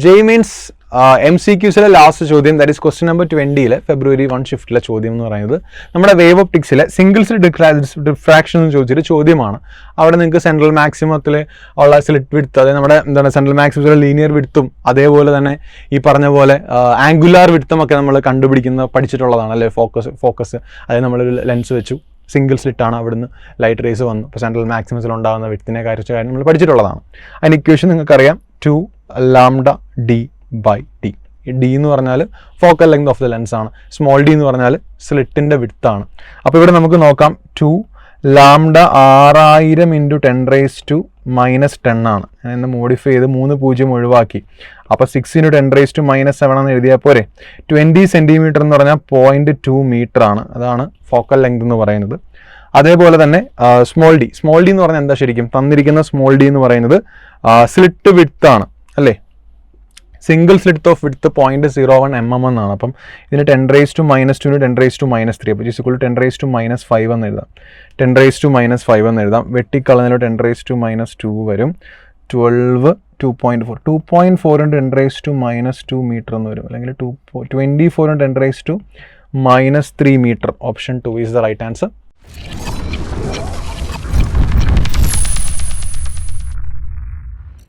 JEE means MCQസിലെ last ചോദ്യം, that is question number 20 February 1 ഷിഫ്റ്റിലെ ചോദ്യം എന്ന് പറയുന്നത് നമ്മുടെ വേവ് ഒപ്റ്റിക്സിലെ സിംഗിൾ സ്ലിറ്റ് ഡിഫ്രാക്ഷൻ എന്ന് ചോദിച്ചൊരു ചോദ്യമാണ്. അവിടെ നിങ്ങൾക്ക് സെൻട്രൽ മാക്സിമത്തിൽ ഉള്ള സ്ലിറ്റ് വിഡ്ത്ത്, അതായത് നമ്മുടെ എന്താണ് സെൻട്രൽ മാക്സിമത്തിലെ ലീനിയർ വിഡ്ത്തും അതേപോലെ തന്നെ ഈ പറഞ്ഞ പോലെ ആംഗുലാർ വിഡ്ത്തും ഒക്കെ നമ്മൾ പഠിച്ചിട്ടുള്ളതാണ് അല്ലേ. ഫോക്കസ് അതായത് നമ്മളൊരു ലെൻസ് വെച്ചു, സിംഗിൾ സ്ലിറ്റാണ്, അവിടുന്ന് ലൈറ്റ് റേസ് വന്നു, ഇപ്പോൾ സെൻട്രൽ മാക്സിമത്തിൽ ഉണ്ടാകുന്ന വിഡ്ത്തിനെ കുറിച്ച കാര്യം നമ്മൾ പഠിച്ചിട്ടുള്ളതാണ്. അതിന് ഇക്വേഷൻ നിങ്ങൾക്കറിയാം, 2 λd/d. ഈ ഡി എന്ന് പറഞ്ഞാൽ focal length of the lens ആണ്, സ്മോൾ ഡി എന്ന് പറഞ്ഞാൽ സ്ലിറ്റിൻ്റെ വിഡ്ത്ത് ആണ്. അപ്പോൾ ഇവിടെ നമുക്ക് നോക്കാം, 2 λ 6000 × 10⁻⁻10 ആണ്. ഞാൻ ഇന്ന് മോഡിഫൈ ചെയ്ത് 3 0 ഒഴിവാക്കി. അപ്പോൾ 6 × 10⁻⁷ എന്ന് എഴുതിയാൽ പോരെ. 20 സെൻറ്റിമീറ്റർ എന്ന് പറഞ്ഞാൽ 0.2 മീറ്റർ ആണ്, അതാണ് ഫോക്കൽ ലെങ്ത് എന്ന് പറയുന്നത്. അതേപോലെ തന്നെ സ്മോൾ ഡി എന്ന് പറഞ്ഞാൽ എന്താ ശരിക്കും തന്നിരിക്കുന്ന സ്മോൾ ഡി എന്ന് പറയുന്നത് സ്ലിറ്റ് വിഡ്ത്ത് ആണ് അല്ലേ. Single slit of width 0.01 mm എന്നാണ്. അപ്പം ഇതിന് 10⁻⁻2 ന് 10⁻⁻3, അപ്പോൾ = 10⁻⁻5 എന്ന് എഴുതാം. 10⁻⁻5 എന്ന് എഴുതാം. വെട്ടിക്കളഞ്ഞാൽ 10⁻⁻2 വരും. 2.4 × 10⁻⁻2 മീറ്റർ എന്ന് വരും, അല്ലെങ്കിൽ 24 × 10⁻⁻3 metre. Option 2 is the right answer.